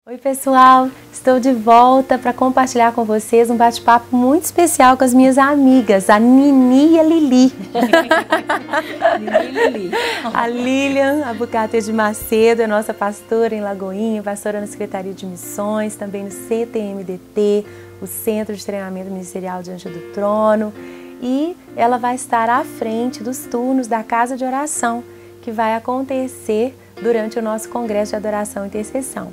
Oi pessoal, estou de volta para compartilhar com vocês um bate-papo muito especial com as minhas amigas, a Nini e a Lili. A Lilian Abucate de Macedo é nossa pastora em Lagoinha, pastora na Secretaria de Missões, também no CTMDT, o Centro de Treinamento Ministerial Diante do Trono, e ela vai estar à frente dos turnos da Casa de Oração, que vai acontecer durante o nosso Congresso de Adoração e Intercessão.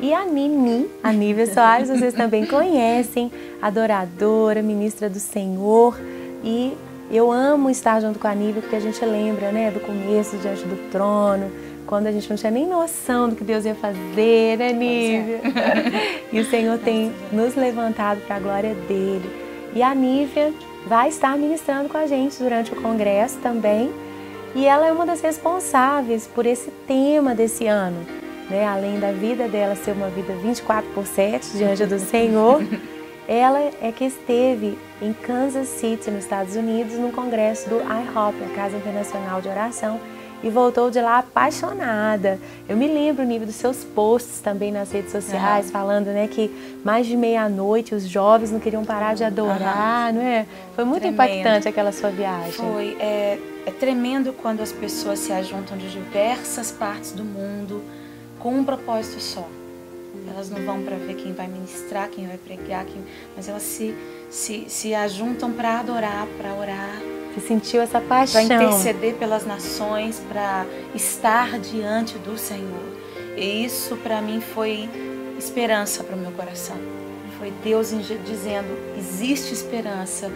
E a Nini, a Nívia Soares, vocês também conhecem, adoradora, ministra do Senhor. E eu amo estar junto com a Nívia porque a gente lembra, né, do começo diante do trono, quando a gente não tinha nem noção do que Deus ia fazer, né, Nívia? E o Senhor tem nos levantado para a glória dele. E a Nívia vai estar ministrando com a gente durante o congresso também. E ela é uma das responsáveis por esse tema desse ano. Né, além da vida dela ser uma vida 24/7 diante do Senhor, ela é que esteve em Kansas City, nos Estados Unidos, no congresso do IHOP, a Casa Internacional de Oração, e voltou de lá apaixonada. Eu me lembro, Nívia, dos seus posts também nas redes sociais, falando, né, que mais de meia-noite os jovens não queriam parar de adorar, não é? Foi muito impactante aquela sua viagem. Foi, é tremendo quando as pessoas se ajuntam de diversas partes do mundo, com um propósito só. Elas não vão para ver quem vai ministrar, quem vai pregar, mas elas se ajuntam para adorar, para orar. Você sentiu essa paixão? Para interceder pelas nações, para estar diante do Senhor. E isso para mim foi esperança para o meu coração. Foi Deus dizendo, existe esperança.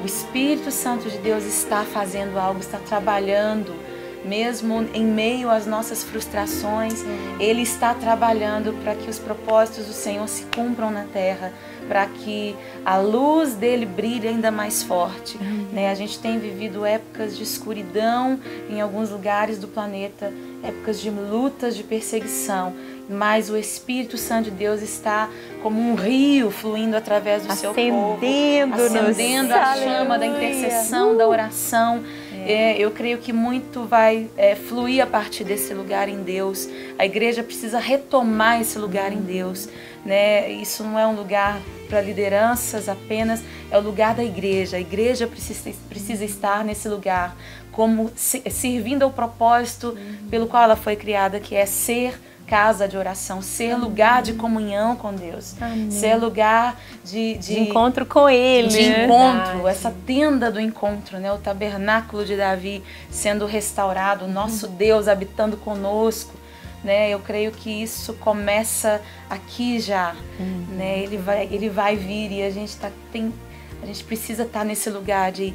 O Espírito Santo de Deus está fazendo algo, está trabalhando. Mesmo em meio às nossas frustrações, Ele está trabalhando para que os propósitos do Senhor se cumpram na terra, para que a luz dele brilhe ainda mais forte. Né? A gente tem vivido épocas de escuridão em alguns lugares do planeta, épocas de lutas, de perseguição, mas o Espírito Santo de Deus está como um rio fluindo através do seu povo, acendendo a chama da intercessão, da oração. Eu creio que muito vai fluir a partir desse lugar em Deus. A igreja precisa retomar esse lugar em Deus. Né? Isso não é um lugar para lideranças apenas, é o lugar da igreja. A igreja precisa estar nesse lugar, como servindo ao propósito pelo qual ela foi criada, que é ser casa de oração, ser lugar de comunhão com Deus. Amém. Ser lugar de encontro com Ele. De encontro, essa tenda do encontro, né? O tabernáculo de Davi sendo restaurado, o nosso Deus habitando conosco. Né? Eu creio que isso começa aqui já. Né? Ele vai vir e a gente precisa estar nesse lugar de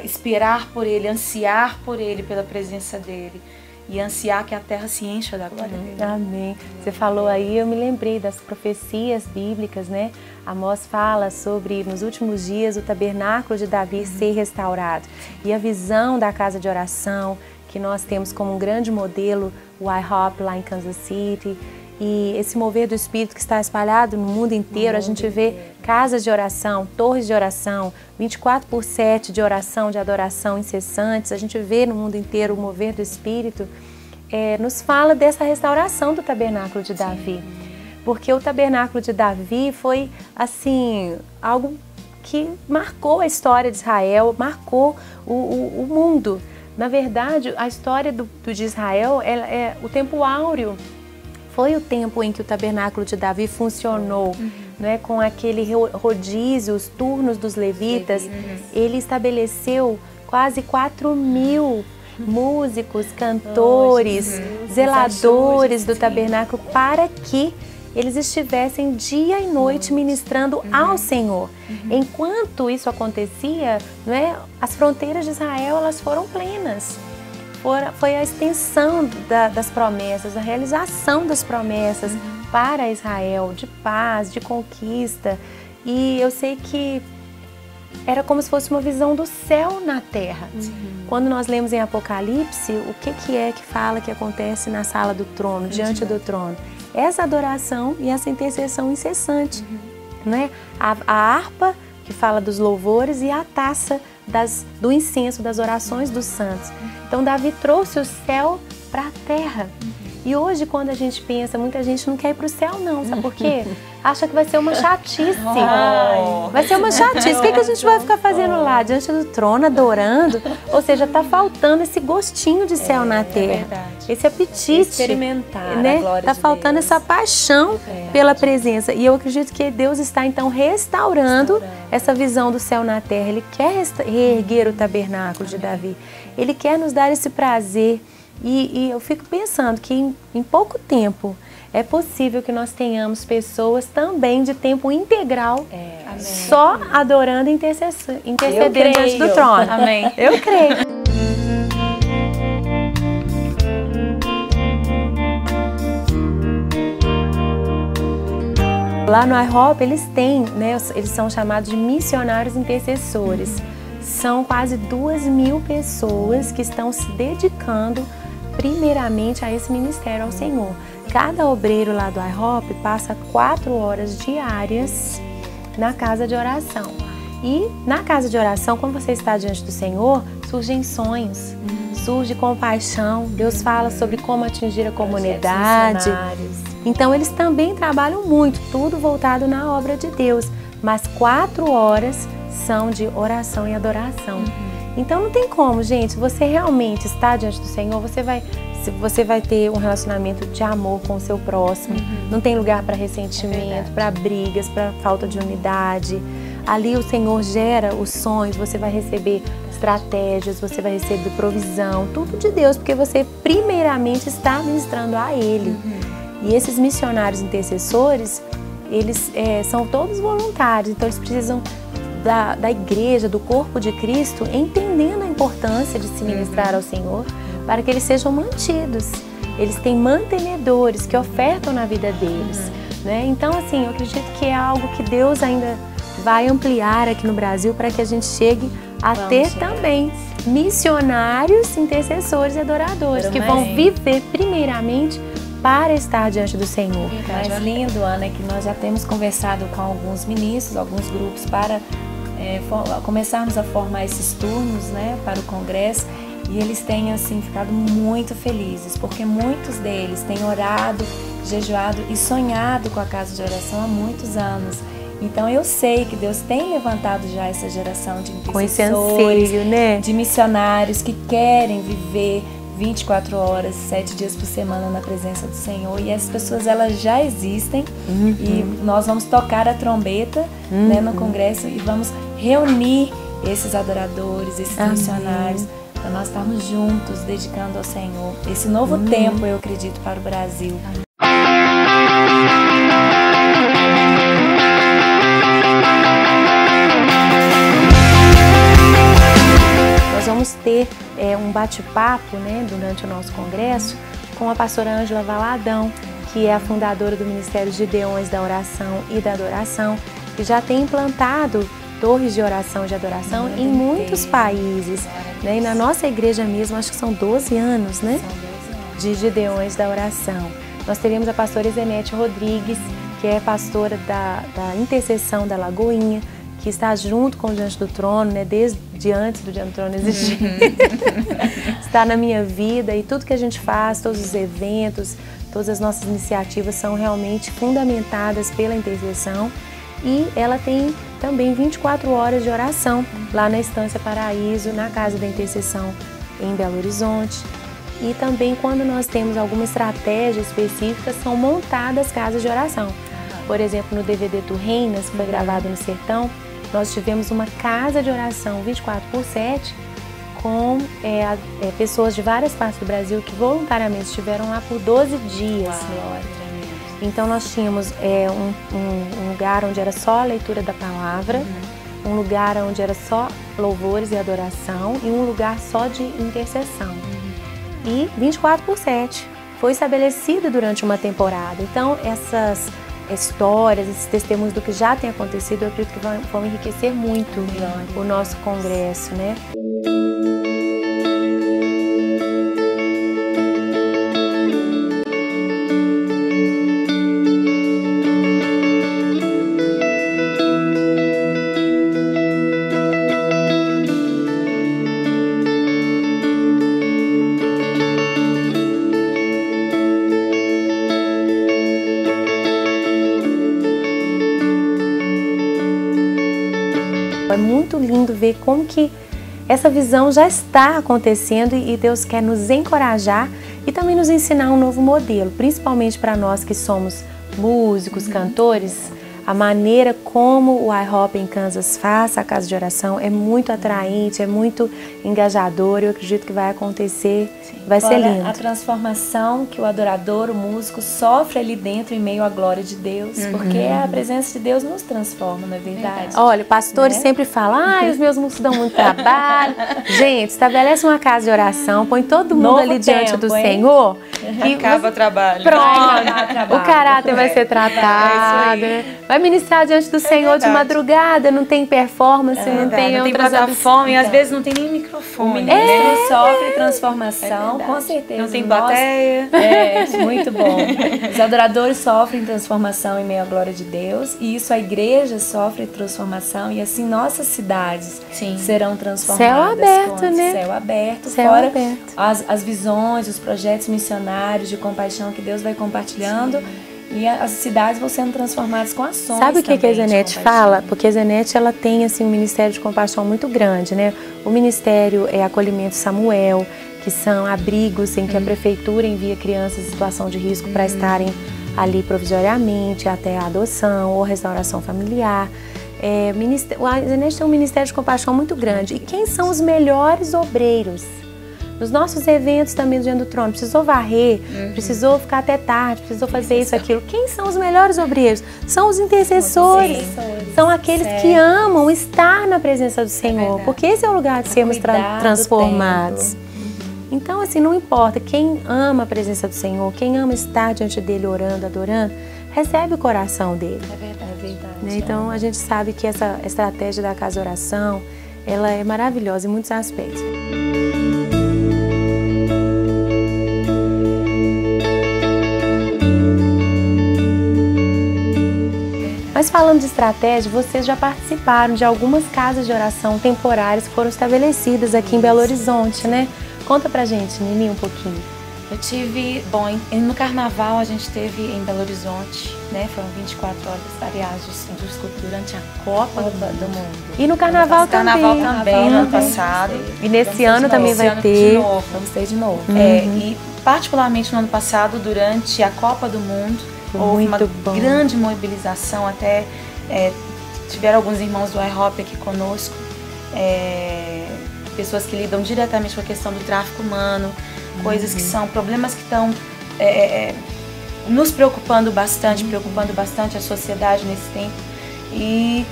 esperar por Ele, ansiar por Ele, pela presença dEle. E ansiar que a terra se encha da glória dele. Amém. Você falou aí, eu me lembrei das profecias bíblicas, né? Amós fala sobre, nos últimos dias, o tabernáculo de Davi ser restaurado. E a visão da casa de oração, que nós temos como um grande modelo, o IHOP lá em Kansas City. E esse mover do Espírito que está espalhado no mundo inteiro, a gente vê casas de oração, torres de oração, 24/7 de oração, de adoração incessantes. A gente vê no mundo inteiro o mover do Espírito. Nos fala dessa restauração do tabernáculo de Davi. Porque o tabernáculo de Davi foi, assim, algo que marcou a história de Israel, marcou o mundo. Na verdade, a história de Israel, o tempo áureo, foi o tempo em que o tabernáculo de Davi funcionou, né, com aquele rodízio, os turnos dos levitas. Ele estabeleceu quase 4.000 músicos, cantores, zeladores do tabernáculo para que eles estivessem dia e noite ministrando ao Senhor. Enquanto isso acontecia, né, as fronteiras de Israel elas foram plenas. Foi a extensão das promessas, a realização das promessas para Israel, de paz, de conquista. E eu sei que era como se fosse uma visão do céu na terra. Quando nós lemos em Apocalipse, o que é que fala que acontece na sala do trono, diante do trono? Essa adoração e essa intercessão incessante. Né? A harpa, que fala dos louvores, e a taça do incenso, das orações dos santos. Então Davi trouxe o céu para a terra. E hoje, quando a gente pensa, muita gente não quer ir para o céu não, sabe por quê? Acha que vai ser uma chatice. Vai ser uma chatice. O que a gente vai ficar fazendo lá, diante do trono, adorando? Ou seja, está faltando esse gostinho de céu na terra. Esse apetite. Experimentar, né? a glória Está de faltando Deus. essa paixão pela presença. E eu acredito que Deus está, então, restaurando essa visão do céu na terra. Ele quer reerguer o tabernáculo de Davi. Ele quer nos dar esse prazer. E eu fico pensando que em pouco tempo é possível que nós tenhamos pessoas também de tempo integral só adorando e intercedendo diante do trono. Amém. Eu creio. Lá no IHOP eles têm, né, eles são chamados de missionários intercessores. São quase 2.000 pessoas que estão se dedicando primeiramente a esse ministério ao Senhor. Cada obreiro lá do IHOP passa 4 horas diárias na casa de oração. E na casa de oração, quando você está diante do Senhor, surgem sonhos, surge compaixão, Deus fala sobre como atingir a comunidade. Então eles também trabalham muito, tudo voltado na obra de Deus, mas 4 horas são de oração e adoração. Então não tem como, gente, você realmente está diante do Senhor, você vai ter um relacionamento de amor com o seu próximo, não tem lugar para ressentimento, para brigas, para falta de unidade. Ali o Senhor gera os sonhos, você vai receber estratégias, você vai receber provisão, tudo de Deus, porque você primeiramente está ministrando a Ele. E esses missionários intercessores, eles são todos voluntários, então eles precisam da igreja, do corpo de Cristo, entendendo a importância de se ministrar ao Senhor, para que eles sejam mantidos. Eles têm mantenedores que ofertam na vida deles. Né? Então, assim, eu acredito que é algo que Deus ainda vai ampliar aqui no Brasil para que a gente chegue a ter também missionários, intercessores e adoradores, que vão viver primeiramente para estar diante do Senhor. Mas lindo, Ana, é que nós já temos conversado com alguns ministros, alguns grupos, para começarmos a formar esses turnos, né, para o congresso, e eles têm assim ficado muito felizes, porque muitos deles têm orado, jejuado e sonhado com a casa de oração há muitos anos. Então eu sei que Deus tem levantado já essa geração de intercessores, com esse anseio, né? De missionários que querem viver 24 horas, 7 dias por semana na presença do Senhor. E essas pessoas, elas já existem. E nós vamos tocar a trombeta, né, no congresso, e vamos reunir esses adoradores, esses missionários, para nós estarmos juntos, dedicando ao Senhor. Esse novo tempo, eu acredito, para o Brasil. Vamos ter um bate-papo, né, durante o nosso congresso com a pastora Ângela Valadão, que é a fundadora do Ministério Gideões da Oração e da Adoração, que já tem implantado torres de oração e de adoração em muitos países. Né? E na nossa igreja mesmo, acho que são 12 anos, né, de Gideões da Oração. Nós teremos a pastora Zenete Rodrigues, que é pastora da Intercessão da Lagoinha, que está junto com o Diante do Trono, né, desde antes do Diante do Trono existir. Está na minha vida, e tudo que a gente faz, todos os eventos, todas as nossas iniciativas são realmente fundamentadas pela intercessão. E ela tem também 24 horas de oração lá na Estância Paraíso, na Casa da Intercessão em Belo Horizonte. E também, quando nós temos alguma estratégia específica, são montadas casas de oração. Por exemplo, no DVD Tu Reinas, que foi gravado no Sertão, nós tivemos uma casa de oração 24/7 com pessoas de várias partes do Brasil que voluntariamente estiveram lá por 12 dias. Então nós tínhamos um lugar onde era só a leitura da palavra, um lugar onde era só louvores e adoração e um lugar só de intercessão. E 24/7 foi estabelecido durante uma temporada. Então essas histórias, esses testemunhos do que já tem acontecido, eu acredito que vão enriquecer muito o nosso congresso, né? é muito lindo ver como que essa visão já está acontecendo e Deus quer nos encorajar e também nos ensinar um novo modelo, principalmente para nós que somos músicos, cantores. A maneira como o IHOP em Kansas faz a casa de oração é muito atraente, é muito engajador. Eu acredito que vai acontecer, vai ser lindo. A transformação que o adorador, o músico, sofre ali dentro em meio à glória de Deus, porque a presença de Deus nos transforma, não é verdade? Olha, pastores sempre falam, os meus músicos dão muito trabalho. Gente, estabelece uma casa de oração, põe todo mundo Novo ali diante tempo, do hein? Senhor. E acaba o trabalho. Pronto, o caráter vai ser tratado. Vai ministrar diante do Senhor de madrugada, não tem performance, não tem outras plataforma, e às vezes não tem nem microfone. O ministro sofre transformação, com certeza. Não tem plateia. Muito bom. Os adoradores sofrem transformação em meio à glória de Deus, e isso a igreja sofre transformação, e assim nossas cidades serão transformadas. Céu aberto, né? Céu aberto, céu fora aberto. As visões, os projetos missionários de compaixão que Deus vai compartilhando. E as cidades vão sendo transformadas com ações. Sabe o que a Zenete fala? Porque a Zenete, ela tem assim, um ministério de compaixão muito grande, né? O ministério é Acolhimento Samuel, que são abrigos em que a prefeitura envia crianças em situação de risco para estarem ali provisoriamente, até a adoção ou restauração familiar. A Zenete tem um ministério de compaixão muito grande. E quem são os melhores obreiros? Nos nossos eventos também diante do trono, precisou varrer, precisou ficar até tarde, precisou fazer isso, aquilo. Quem são os melhores obreiros? São os intercessores, são aqueles que amam estar na presença do Senhor, porque esse é o lugar de sermos transformados. Então, assim, não importa, quem ama a presença do Senhor, quem ama estar diante dele orando, adorando, recebe o coração dele. É verdade. Né? Então, a gente sabe que essa estratégia da casa de oração, ela é maravilhosa em muitos aspectos. Mas falando de estratégia, vocês já participaram de algumas casas de oração temporárias que foram estabelecidas aqui em Belo Horizonte, né? Conta pra gente, Nini, um pouquinho. Eu tive, no carnaval a gente teve em Belo Horizonte, né? Foram 24 horas, aliás, desculpa, durante a Copa do Mundo. E no carnaval também. No ano passado. E nesse ano também vai ter. Vamos ter de novo. E particularmente no ano passado, durante a Copa do Mundo, houve uma grande mobilização, até tiveram alguns irmãos do IHOP aqui conosco, pessoas que lidam diretamente com a questão do tráfico humano, coisas que são problemas que estão nos preocupando bastante a sociedade nesse tempo. E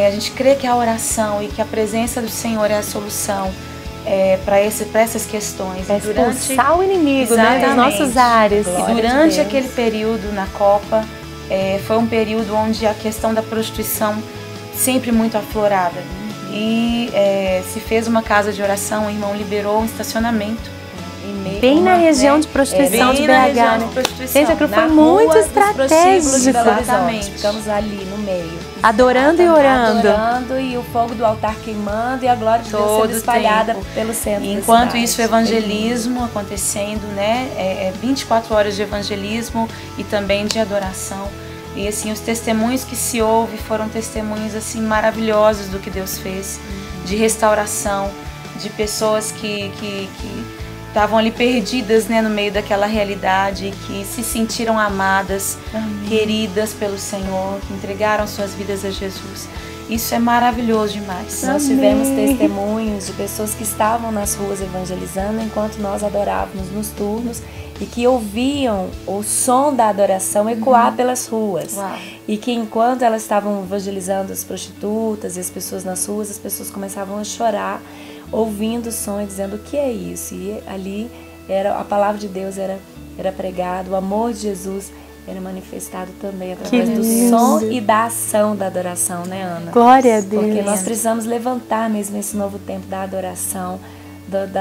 a gente crê que a oração e que a presença do Senhor é a solução para essas questões. Para expulsar o inimigo, né, das nossas áreas. E durante aquele período na Copa, foi um período onde a questão da prostituição sempre muito aflorada. E se fez uma casa de oração, o irmão liberou um estacionamento. Bem na região de prostituição de BH, né? Gente, aquilo foi muito estratégico. Exatamente. Ficamos ali no meio. Adorando e orando. Adorando, e o fogo do altar queimando e a glória de Deus sendo espalhada pelo centro da Enquanto cidade. isso, o evangelismo acontecendo, né? 24 horas de evangelismo e também de adoração. E assim, os testemunhos que se ouve foram testemunhos assim maravilhosos do que Deus fez, de restauração, de pessoas que estavam ali perdidas, né, no meio daquela realidade, que se sentiram amadas, queridas pelo Senhor, que entregaram suas vidas a Jesus. Isso é maravilhoso demais. Nós tivemos testemunhos de pessoas que estavam nas ruas evangelizando enquanto nós adorávamos nos turnos e que ouviam o som da adoração ecoar pelas ruas. Uau. E que enquanto elas estavam evangelizando as prostitutas e as pessoas nas ruas, as pessoas começavam a chorar, ouvindo o som e dizendo: o que é isso? E ali a palavra de Deus era pregada, o amor de Jesus era manifestado também através do som e da ação da adoração, né, Ana? Glória a Deus. Porque nós precisamos levantar mesmo esse novo tempo da adoração,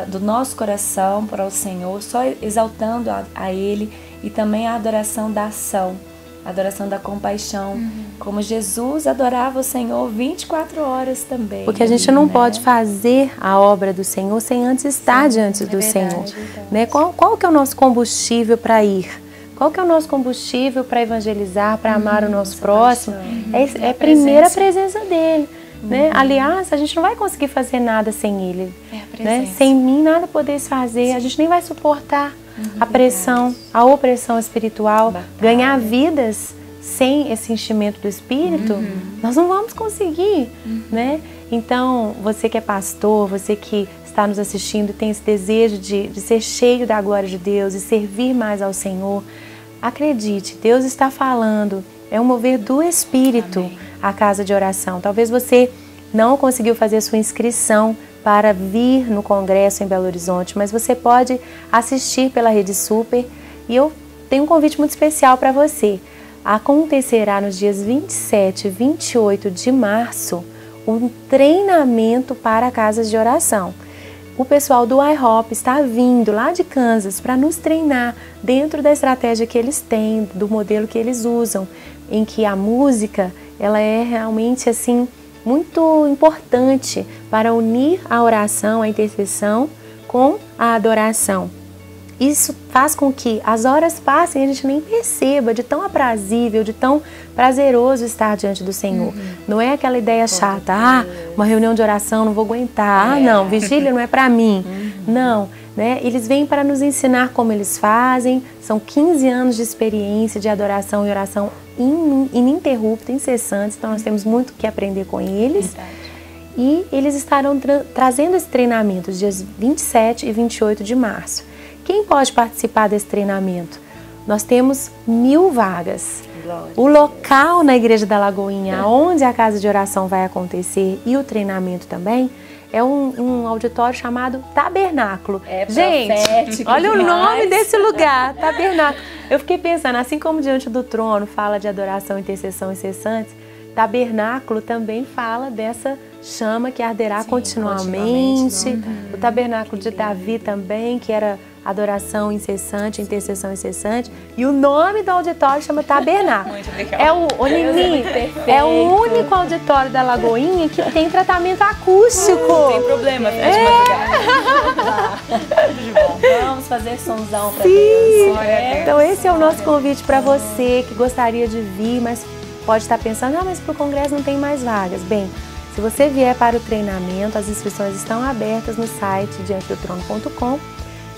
do nosso coração para o Senhor, só exaltando a Ele, e também a adoração da ação, a adoração da compaixão, como Jesus adorava o Senhor 24 horas também. Porque a gente não pode fazer a obra do Senhor sem antes estar diante do Senhor. Né? Qual que é o nosso combustível para ir? Qual que é o nosso combustível para evagelizar, para amar o nosso próximo? É primeiro a presença dele. né? Aliás, a gente não vai conseguir fazer nada sem Ele, a né? Sem mim nada podeis fazer, a gente nem vai suportar a pressão, a opressão espiritual, ganhar vidas sem esse enchimento do Espírito, nós não vamos conseguir, né? Então, você que é pastor, você que está nos assistindo e tem esse desejo de ser cheio da glória de Deus e servir mais ao Senhor, acredite, Deus está falando, é um mover do Espírito a casa de oração. Talvez você não conseguiu fazer a sua inscrição para vir no congresso em Belo Horizonte, mas você pode assistir pela Rede Super e eu tenho um convite muito especial para você. Acontecerá nos dias 27 e 28 de março um treinamento para casas de oração. O pessoal do IHOP está vindo lá de Kansas para nos treinar dentro da estratégia que eles têm, do modelo que eles usam, em que a música ela é realmente assim muito importante para unir a oração, a intercessão com a adoração. Isso faz com que as horas passem e a gente nem perceba de tão aprazível, de tão prazeroso estar diante do Senhor. Não é aquela ideia chata, uma reunião de oração, não vou aguentar, não, vigília não é para mim. Não, né? Eles vêm para nos ensinar como eles fazem, são 15 anos de experiência de adoração e oração ininterrupta, incessantes, então nós temos muito que aprender com eles. E eles estarão trazendo esse treinamento os dias 27 e 28 de março. Quem pode participar desse treinamento? Nós temos 1000 vagas. O local na Igreja da Lagoinha, onde a casa de oração vai acontecer e o treinamento também, é um auditório chamado Tabernáculo. Gente, olha o nome desse lugar, Tabernáculo. Eu fiquei pensando, assim como Diante do Trono fala de adoração, intercessão incessante, Tabernáculo também fala dessa chama que arderá continuamente. O tabernáculo de Davi também, que era adoração incessante, intercessão incessante. E o nome do auditório chama Tabernáculo. É o único auditório da Lagoinha que tem tratamento acústico. Não tem problema, tudo de bom. Vamos fazer somzão para Deus. Então esse é o nosso convite para você que gostaria de vir, mas pode estar pensando, mas para o congresso não tem mais vagas. Bem, se você vier para o treinamento, as inscrições estão abertas no site diantedotrono.com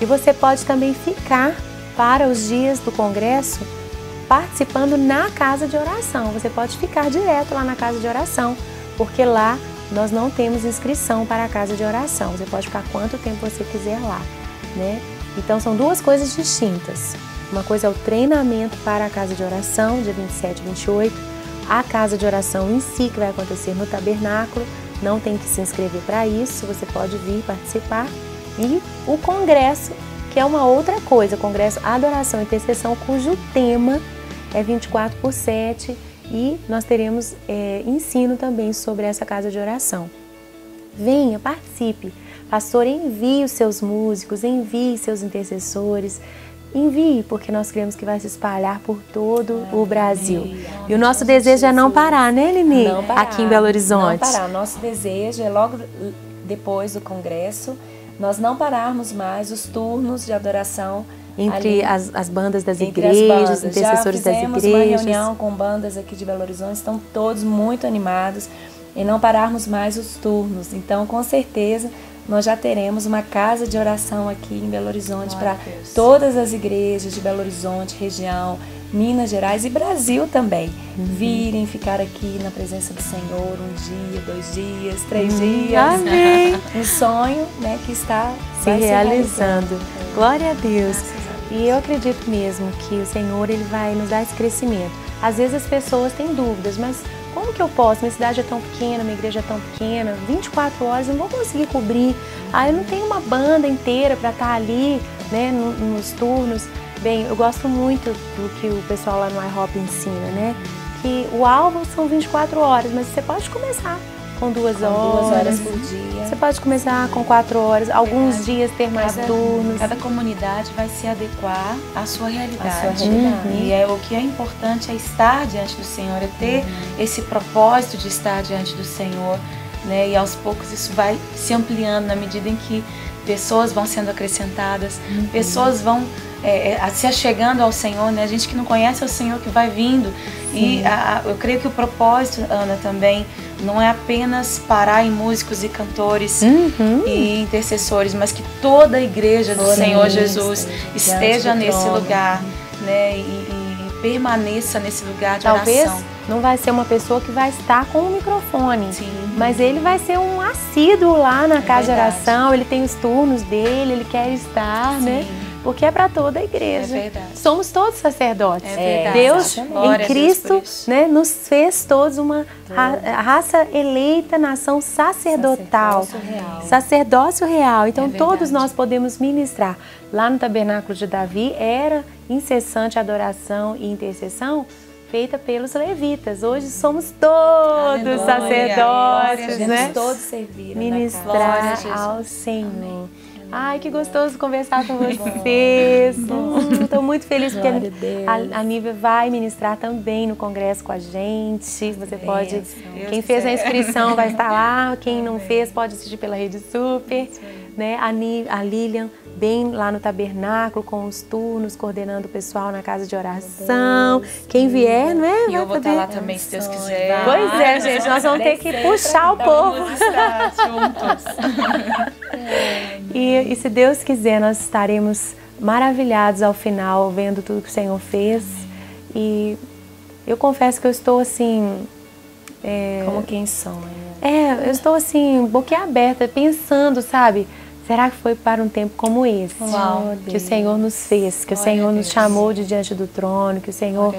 e você pode também ficar para os dias do congresso participando na casa de oração. Você pode ficar direto lá na casa de oração, porque lá nós não temos inscrição para a casa de oração. Você pode ficar quanto tempo você quiser lá, né? Então são duas coisas distintas. Uma coisa é o treinamento para a casa de oração, dia 27 e 28. A casa de oração em si, que vai acontecer no tabernáculo, não tem que se inscrever para isso, você pode vir participar. E o congresso, que é uma outra coisa, o congresso Adoração e Intercessão, cujo tema é 24/7 e nós teremos ensino também sobre essa casa de oração. Venha, participe. Pastor, envie os seus músicos, envie seus intercessores, envie, porque nós queremos que vai se espalhar por todo o Brasil. E o nosso desejo é não parar, né, Lini? Não parar, aqui em Belo Horizonte. Não parar. O nosso desejo é logo depois do congresso, nós não pararmos mais os turnos de adoração entre as bandas das igrejas, intercessores das igrejas. Já fizemos uma reunião com bandas aqui de Belo Horizonte, estão todos muito animados e não pararmos mais os turnos. Então, com certeza, nós já teremos uma casa de oração aqui em Belo Horizonte para todas as igrejas de Belo Horizonte, região, Minas Gerais e Brasil também. Virem ficar aqui na presença do Senhor 1 dia, 2 dias, 3 dias. Amém! Um sonho, né, que está se realizando. Glória a Deus! E eu acredito mesmo que o Senhor ele vai nos dar esse crescimento. Às vezes as pessoas têm dúvidas, mas como que eu posso? Minha cidade é tão pequena, minha igreja é tão pequena, 24 horas eu não vou conseguir cobrir. Eu não tenho uma banda inteira para estar ali, né, nos turnos. Bem, eu gosto muito do que o pessoal lá no IHOP ensina, né? Que o alvo são 24 horas, mas você pode começar com 2 horas por dia. Você pode começar com 4 horas, alguns dias ter mais turnos. Cada comunidade vai se adequar à sua realidade. realidade. E o que é importante é estar diante do Senhor, é ter esse propósito de estar diante do Senhor, né? E aos poucos isso vai se ampliando na medida em que pessoas vão sendo acrescentadas, pessoas vão se achegando ao Senhor, né? A gente que não conhece o Senhor que vai vindo. Sim. E eu creio que o propósito, Ana, também não é apenas parar em músicos e cantores e intercessores, mas que toda a igreja do Senhor Jesus esteja nesse lugar, né? E permaneça nesse lugar de Talvez oração. não vai ser uma pessoa que vai estar com o microfone, mas ele vai ser um assíduo lá na casa de oração, ele tem os turnos dele, ele quer estar, né? Porque é para toda a igreja. É verdade. Somos todos sacerdotes. É verdade. Deus, em Cristo, né, nos fez todos uma raça eleita, nação sacerdotal. Sacerdócio real. Então todos nós podemos ministrar. Lá no Tabernáculo de Davi era incessante adoração e intercessão feita pelos levitas. Hoje somos todos sacerdotes, né? Todos serviram ministrar ao Senhor. Ai, que gostoso conversar com vocês. Estou muito feliz porque a Nívia vai ministrar também no congresso com a gente. Você pode, quem fez a inscrição vai estar lá, quem não fez pode assistir pela Rede Super. Né? A Lilian bem lá no tabernáculo com os turnos, coordenando o pessoal na casa de oração. Quem vier, não é? E eu vou estar lá também, se Deus quiser. Pois é, gente, nós vamos ter que puxar o povo. Juntos. E se Deus quiser, nós estaremos maravilhados ao final, vendo tudo que o Senhor fez. E eu confesso que eu estou assim... como quem sonha. Eu estou assim, boquiaberta, pensando, sabe? Será que foi para um tempo como esse que o Senhor nos fez, que o Senhor nos chamou de diante do trono, que o Senhor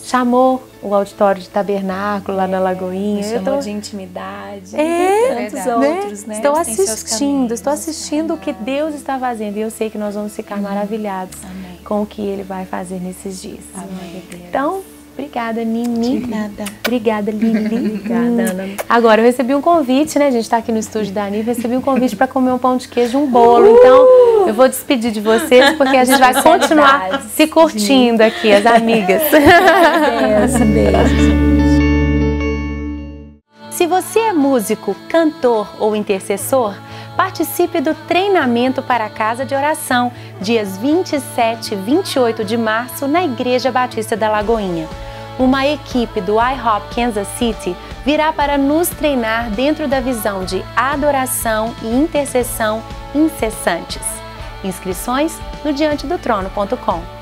chamou o auditório de tabernáculo lá na Lagoinha. Chamou de intimidade, tantos outros, né? Estou assistindo o que Deus está fazendo e eu sei que nós vamos ficar maravilhados com o que Ele vai fazer nesses dias. Então, obrigada, Nini. Obrigada, Lili. Obrigada, Ana. Agora, eu recebi um convite, né? A gente está aqui no estúdio da Nívia, recebi um convite para comer um pão de queijo e um bolo. Então, eu vou despedir de vocês, porque a gente vai continuar se curtindo aqui, as amigas. Beijo. Se você é músico, cantor ou intercessor, participe do treinamento para a Casa de Oração, dias 27 e 28 de março, na Igreja Batista da Lagoinha. Uma equipe do IHOP Kansas City virá para nos treinar dentro da visão de adoração e intercessão incessantes. Inscrições no diantedotrono.com.